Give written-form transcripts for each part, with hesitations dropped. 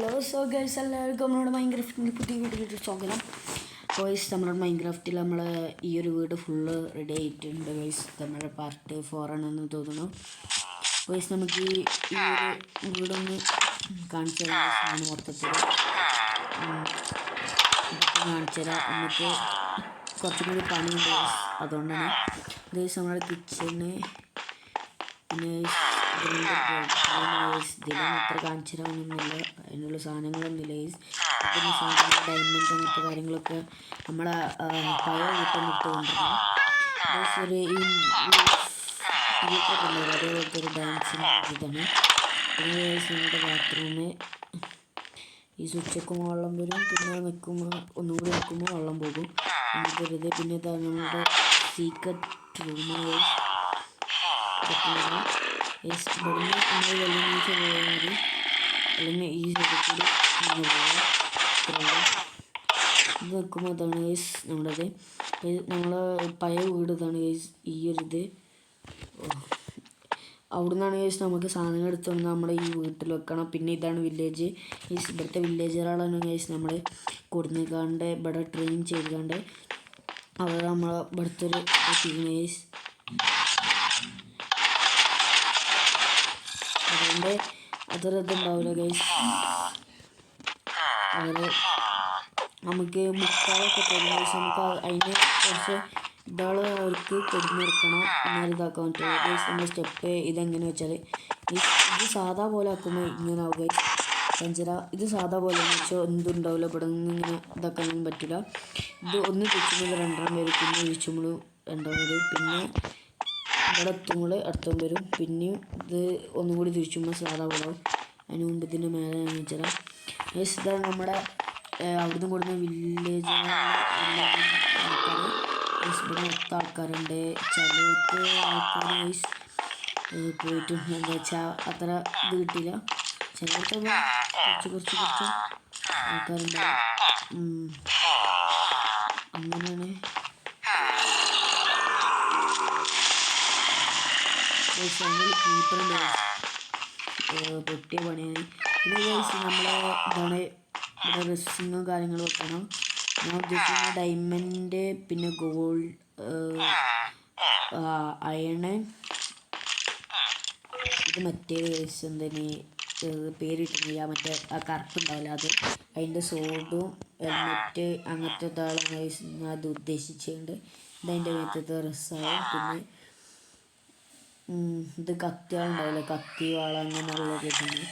Hello guys എല്ലാവർക്കും നമ്മുടെ മൈൻക്രാഫ്റ്റിൻ്റെ പുതിയ വീഡിയോയിലേക്ക് സ്വാഗതം. ഗൈസ് നമ്മുടെ മൈൻക്രാഫ്റ്റിൽ നമ്മൾ ഈ ഒരു വീട് ഫുള്ള് റെഡി ആയിട്ടുണ്ട്. ഗൈസ് നമ്മുടെ പാർട്ട് 4 ആണെന്ന് തോന്നുന്നു. ഗൈസ് നമുക്ക് ഈ ഒരു വീടൊന്ന് കാണിച്ചു തരാം. മൊത്തത്തിൽ കാണിച്ചു തരാം. നമുക്ക് കുറച്ചും കൂടി പണിയുണ്ട് ഗൈസ്. അതുകൊണ്ടാണ് ഗൈസ് നമ്മുടെ കിച്ചണ് പിന്നെ ഇതിലും അത്ര കാണിച്ചു തരാനൊന്നുമില്ല. അതിനുള്ള സാധനങ്ങളൊന്നുമില്ല. ഇതിന് സാധനങ്ങൾ ഡയമണ്ട് അങ്ങനത്തെ കാര്യങ്ങളൊക്കെ നമ്മളെ പഴയ വീട്ടിൽ നിന്ന് കൊണ്ടുവരണം. ഒരു വീട്ടൊക്കെ ഉണ്ടാവും, അതേപോലത്തെ ഒരു ഡാൻസിന് ഇതാണ്. പിന്നെ നമ്മുടെ ബാത്റൂമ് ഈ സ്വിച്ചൊക്കെ വെള്ളം വരും. പിന്നെ നിൽക്കുമ്പോൾ ഒന്നുകൂടി നിൽക്കുമ്പോൾ വെള്ളം പോകും. നമുക്കൊരിത് പിന്നെ ഇതാണ് നമ്മുടെ സീക്രട്ട് റൂമാണ്. ഇവിടുന്ന് നമ്മൾ വെള്ളം വീഴ്ച പോയാൽ മതി, അല്ലെങ്കിൽ ഈ സൈഡിൽ കൂടി പോകാം. ഇത് നിൽക്കുമ്പോൾ അതാണ് ഗൈസ് നമ്മുടേത്. നമ്മളെ പഴയ വീട് ഇതാണ് ഗൈസ്. ഈ ഒരു ഇത് അവിടെ നിന്നാണ് ഗൈസ് നമുക്ക് സാധനങ്ങൾ എടുത്തുകൊണ്ട് നമ്മുടെ ഈ വീട്ടിൽ വെക്കണം. പിന്നെ ഇതാണ് വില്ലേജ്. ഇവിടുത്തെ വില്ലേജുകളാണ് ഗൈസ് നമ്മൾ കൊടുക്കാണ്ട് ഇവിടെ ട്രെയിൻ ചെയ്തുകൊണ്ട് അവർ നമ്മളെ ഇവിടുത്തെ ഒരു ഗൈസ്. അതുകൊണ്ട് അത്ര ഇതുണ്ടാവില്ല ഗൈസ്. അവർ നമുക്ക് മുക്കാലൊക്കെ തരും ഗൈസ്. നമുക്ക് അതിന് കുറച്ച് ഇതാള് അവർക്ക് കൊടുന്നെടുക്കണം. എന്നാലും ഇതാക്കാൻ പറ്റുള്ളൂ ഗൈസ്. നമ്മൾ സ്റ്റെപ്പ് ഇതെങ്ങനെ വെച്ചാൽ ഇത് സാധാ പോലെ ആക്കുമ്പോൾ ഇങ്ങനെ ആവും ഗൈസ്. പഞ്ചര ഇത് സാധാ പോലെ എന്ന് വെച്ചാൽ എന്തുണ്ടാവില്ല. ഇവിടെ നിന്ന് ഇങ്ങനെ ഇതാക്കാനൊന്നും പറ്റില്ല. ഇത് ഒന്ന് തിരിച്ചുമ്പോൾ രണ്ടെണ്ണം വരും, പിന്നെ തിരിച്ചുമ്പോൾ രണ്ടെണ്ണം വരും, പിന്നെ ഇവിടെ എത്തുമ്പോൾ അടുത്തും വരും, പിന്നെയും ഇത് ഒന്നും കൂടി തിരിച്ചുമ്പോൾ സാധാ പോലെ. അതിന് മുമ്പ് ഇതിൻ്റെ മേലെ വെച്ചാൽ ഗൈസ് ഇതാണ് നമ്മുടെ അവിടുന്ന് കൊടുക്കുന്ന വില്ലേജ് ആൾക്കാർ. ഇവിടെ മൊത്തം ആൾക്കാരുണ്ട്. ചിലർക്ക് ആൾക്കാർ ഗൈസ് പോയിട്ടുണ്ട്. എന്താ വെച്ചാൽ അത്ര ഇത് കിട്ടിയില്ല. ചിലർക്ക് കുറച്ച് ആൾക്കാരുണ്ടാവും. അങ്ങനെയാണ് കീപ്പറുണ്ട് പൊട്ടിയ പണിയാണ്. പിന്നെ ഗൈസ് നമ്മളെ ഇതാണ് ഇവിടെ റെസ്സിങ്ങും കാര്യങ്ങളും വെക്കണം. ഞാൻ ഉദ്ദേശിക്കുന്നത് ഡയമണ്ട്, പിന്നെ ഗോൾഡ്, അയണ്, ഇത് മറ്റേ ഗൈസ് എന്തിന് പേരിട്ടില്ല, മറ്റേ ആ കറുപ്പുണ്ടാവില്ല അത്, അതിൻ്റെ സോഡും ഹെൽമെറ്റ് അങ്ങനത്തെ ഇതാണ് ഗൈസ് ഞാൻ അത് ഉദ്ദേശിച്ചിട്ടുണ്ട്. ഇതതിൻ്റെ മേത്തത്തെ ഡ്രസ്സാവും. പിന്നെ ഇത് കത്തികളുണ്ടാവില്ല, കത്തി വാള അങ്ങനെയുള്ളത് ഇതാണ്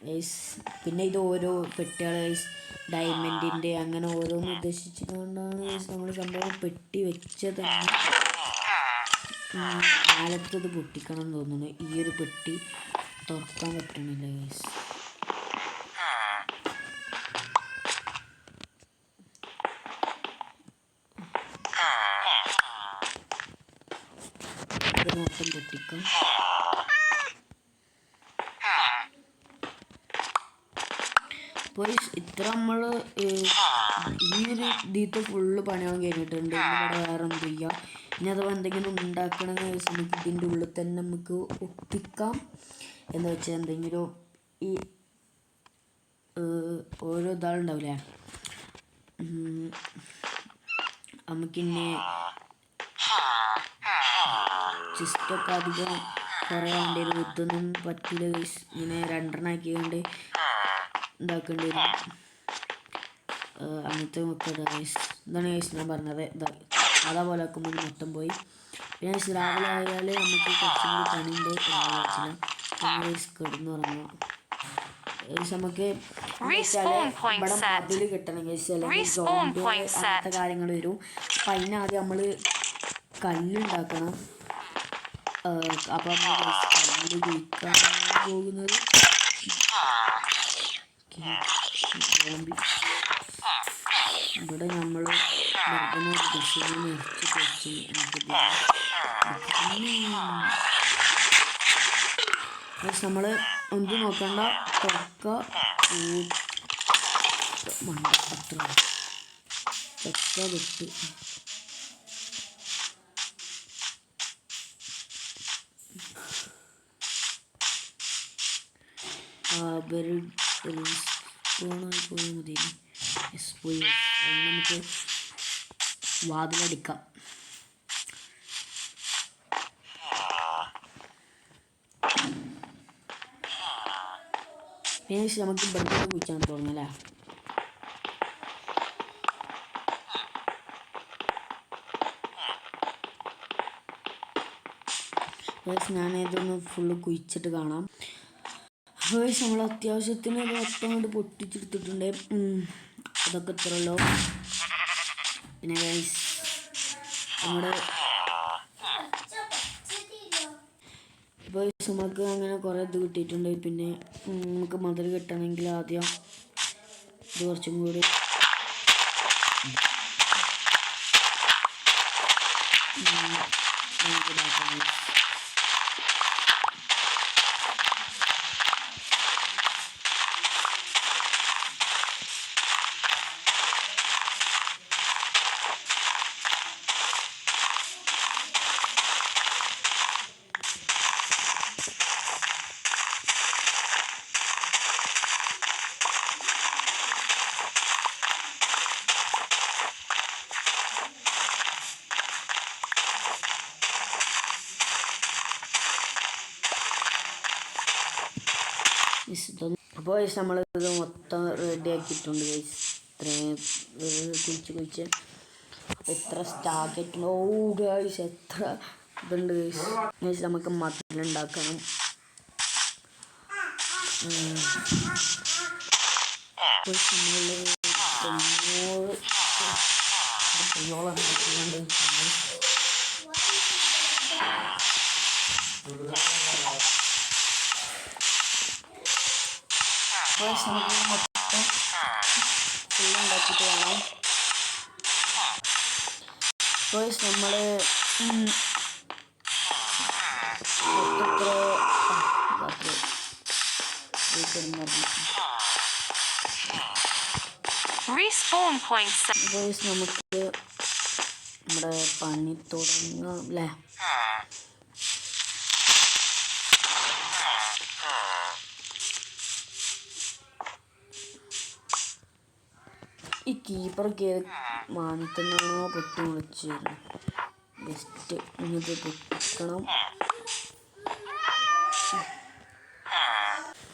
ഗൈസ്. പിന്നെ ഇത് ഓരോ പെട്ടികൾ ഗൈസ് ഡയമണ്ടിൻ്റെ അങ്ങനെ ഓരോന്ന് ഉദ്ദേശിച്ചുകൊണ്ടാണ് ഗൈസ് നമ്മൾ സംഭവം പെട്ടി വെച്ചത്. കാലത്തത് പൊട്ടിക്കണം എന്ന് തോന്നുന്നു. ഈ ഒരു പെട്ടി തുറക്കാൻ പറ്റണില്ല ഗൈസ്. ഇത് മൊത്തം പൊട്ടിക്കാം. അപ്പോൾ ഇത്ര നമ്മൾ ഈ ഒരു ഇതിലത്തെ ഫുള്ള് പണികളും കഴിഞ്ഞിട്ടുണ്ട്. ഇവിടെ വേറെ ഒന്നും ചെയ്യാം. ഇനി അഥവാ എന്തെങ്കിലും ഉണ്ടാക്കണമെന്ന് വെച്ചാൽ നമുക്ക് ഇതിൻ്റെ ഉള്ളിൽ തന്നെ നമുക്ക് ഒപ്പിക്കാം. എന്ന് വെച്ചാൽ എന്തെങ്കിലും ഈ ഓരോ ഇതാളുണ്ടാവില്ലേ, നമുക്കിന്നെ ചെസ്റ്റൊക്കെ അധികം കുറേ വേണ്ടി വരും. ഇതൊന്നും പറ്റില്ല ഗൈസ്. ഇങ്ങനെ രണ്ടെണ്ണം ആക്കിക്കൊണ്ട് ഇതാക്കേണ്ടി വരും. അങ്ങനത്തെ നോക്കുക ഗൈസ്. ഇതാണ് ഗൈസ് ഞാൻ പറഞ്ഞത്. അതേപോലെ ആക്കുമ്പോൾ മൊത്തം പോയി. പിന്നെ രാവിലെ ആയാൽ നമുക്ക് കുറച്ചും കൂടി പണിയുണ്ട്. ഗൈസ് കിടന്നു തുടങ്ങും ഗൈസ്. നമുക്ക് ഇവിടെ മതിൽ കിട്ടണം ഗൈസ്, അല്ലെങ്കിൽ സോംബി അങ്ങനത്തെ കാര്യങ്ങൾ വരും. അപ്പം അതിനാദ്യം നമ്മൾ കല്ലുണ്ടാക്കണം. അപ്പം നമ്മൾ കല്ല് ഉപയോഗിക്കാൻ പോകുന്നത് ഇവിടെ നമ്മൾ നമ്മൾ ഒന്നും നോക്കണ്ട, തുറക്ക മണ്ടത്ര ചക്ക വെട്ട്. സ്പോണായി പോയാൽ മതി. യെസ് പോയി. നമുക്ക് വാതിലടിക്കാം. നമുക്ക് ബർഗർ കുഴിച്ചാണ് തോന്നുന്നല്ലേ. ഞാനിതൊന്ന് ഫുള്ള് കുഴിച്ചിട്ട് കാണാം. ഗൈസ് നമ്മൾ അത്യാവശ്യത്തിന് മൊത്തം കൊണ്ട് പൊട്ടിച്ചെടുത്തിട്ടുണ്ട്. അതൊക്കെ ഇത്രയുള്ളൂ. പിന്നെ ഗൈസ് നമ്മുടെ ഗൈസ് നമുക്ക് അങ്ങനെ കുറേ ഇത് കിട്ടിയിട്ടുണ്ട്. പിന്നെ നമുക്ക് മധുരം കിട്ടണമെങ്കിൽ ആദ്യം ഇത് കുറച്ചും കൂടി നമുക്ക് ഇതാക്കാം. അപ്പോൾ നമ്മളിത് മൊത്തം റെഡി ആക്കിയിട്ടുണ്ട് ഗൈസ്. ഇത്രയും കുഴിച്ച് എത്ര സ്റ്റാർക്കിട്ടുണ്ട്. ഓ ഗൈസ് എത്ര ഇതുണ്ട് ഗൈസ്. നമുക്ക് മതിലുണ്ടാക്കണം. നമുക്ക് മൊത്തം ഫുള്ളുണ്ടാക്കിയിട്ട് വേണം. നമ്മൾ നമുക്ക് നമ്മുടെ പണി തുടങ്ങാം അല്ലേ. ഈ കീപ്പറൊക്കെ മാനത്തന്നാണോ പൊട്ടി വിളിച്ച് ജസ്റ്റ് ഇങ്ങനത്തെ പൊട്ടിക്കണം.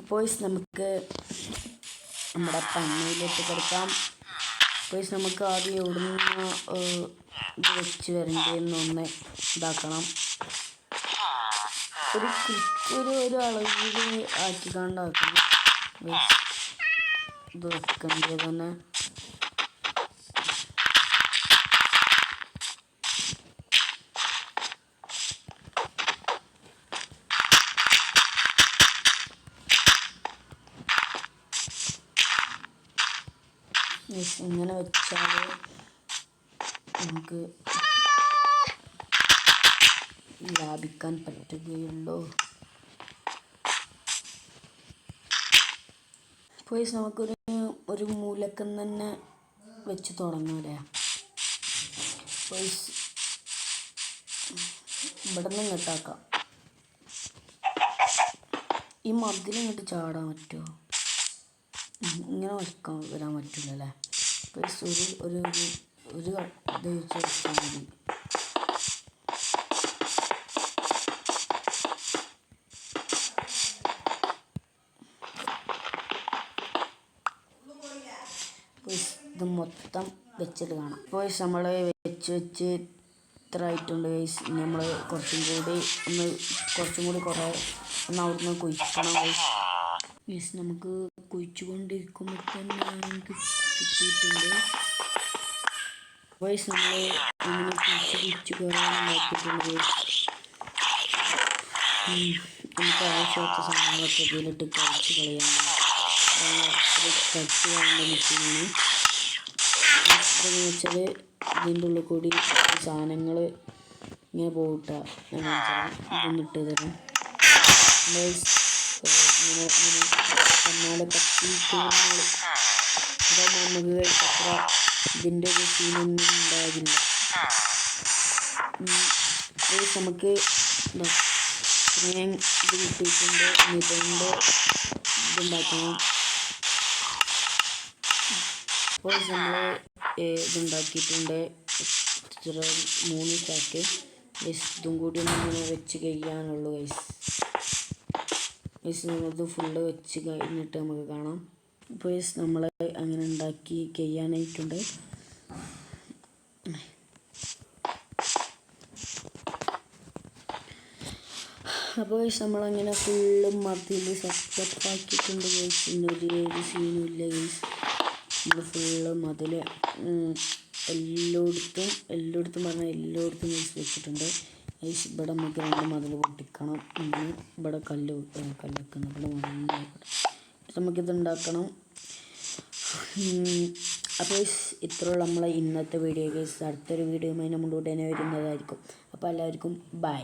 അപ്പോൾ നമുക്ക് നമ്മുടെ പണിയിലേക്ക് കിടക്കാം. അപ്പോൾ നമുക്ക് ആദ്യം എവിടുന്ന് ഇത് വെച്ച് വരേണ്ടതെന്നൊന്ന് ഇതാക്കണം. ഒരു അളവിൽ ആക്കിക്കാണ്ടാക്കണം ഇത് വെക്കേണ്ടത് തന്നെ. ഇങ്ങനെ വെച്ചാൽ നമുക്ക് ലാഭിക്കാൻ പറ്റുകയുള്ളൂ. അപ്പോൾ നമുക്കൊരു മൂലക്കം തന്നെ വെച്ച് തുടങ്ങാല്ലേ. അപ്പോൾ ഇവിടെ നിന്ന് ഇങ്ങോട്ടാക്കാം. ഈ മതിലിങ്ങോട്ട് ചാടാൻ പറ്റുമോ? ഇങ്ങനെ വരാൻ പറ്റില്ല അല്ലേ. ഒരു ഇത് വെച്ച് വെച്ചാൽ മതി. ഇത് മൊത്തം വെച്ചിട്ട് കാണാം. അപ്പോൾ നമ്മൾ വെച്ച് ഇത്ര ആയിട്ടുണ്ട്. നമ്മൾ കുറച്ചും കൂടി കുറേ അവിടുന്ന് കുഴിക്കണം. നമുക്ക് കുഴിച്ചുകൊണ്ടിരിക്കുമ്പോൾ തന്നെ നമുക്ക് കിട്ടിയിട്ടുണ്ട്. നമ്മൾ ഇങ്ങനെ കുഴിച്ച് കുറേ ഉണ്ടാക്കിയിട്ടുണ്ട്. നമുക്ക് ആവശ്യമാത്ത സാധനങ്ങളൊക്കെ ഇതിലിട്ട് കഴിച്ച് കളയാൻ കഴിച്ച് കളയേണ്ട മെഷീനാണ്. എന്ന് വെച്ചാൽ ഇതിൻ്റെ ഉള്ളിൽ കൂടി സാധനങ്ങൾ ഇങ്ങനെ പോകട്ട ഇതൊന്നിട്ട് തരാം. ഇങ്ങനെ കണ്ണാട് കത്തി തീർന്നാൽ അതാകുമ്പോൾ നമുക്ക് അത്ര ഇതിൻ്റെ ഒരു സീനൊന്നും ഉണ്ടാകില്ല. നമുക്ക് ഇത്രയും ഇത് കിട്ടിയിട്ടുണ്ട്. ഇതുണ്ടാക്കണം. അപ്പോൾ നമ്മൾ ഇതുണ്ടാക്കിയിട്ടുണ്ട്. ഇത്ര 3 സ്റ്റാക്ക്. ഇതും കൂടി ഒന്നിങ്ങനെ വെച്ച് കഴിയാനുള്ളൂ ഗൈസ്. നമ്മളത് ഫുള്ള് വെച്ച് കഴിഞ്ഞിട്ട് നമുക്ക് കാണാം. അപ്പോൾ നമ്മൾ അങ്ങനെ ഉണ്ടാക്കി കഴിയാനായിട്ടുണ്ട്. അപ്പോൾ നമ്മളങ്ങനെ ഫുള്ള് മതിൽ സെറ്റപ്പാക്കിയിട്ടുണ്ട് ഗൈസ്. ഇന്നൊരു സീനും ഇല്ല ഗൈസ്. നമ്മൾ ഫുള്ള് മതിൽ എല്ലായിടത്തും പറഞ്ഞാൽ എല്ലായിടത്തും ഗൈസ് വെച്ചിട്ടുണ്ട് ഗൈസ്. ഇവിടെ നമുക്ക് 2 മതിൽ പൊട്ടിക്കണം. ഇവിടെ കല്ല് വെക്കണം. ഇവിടെ മതിൽ നമുക്കിത് ഉണ്ടാക്കണം. അപ്പോൾ ഇത്രയുള്ള നമ്മളെ ഇന്നത്തെ വീഡിയോ ഗൈസ്. അടുത്തൊരു വീഡിയോയുമായി നമ്മൾ ഉടനെ വരുന്നതായിരിക്കും. അപ്പോൾ എല്ലാവർക്കും ബൈ.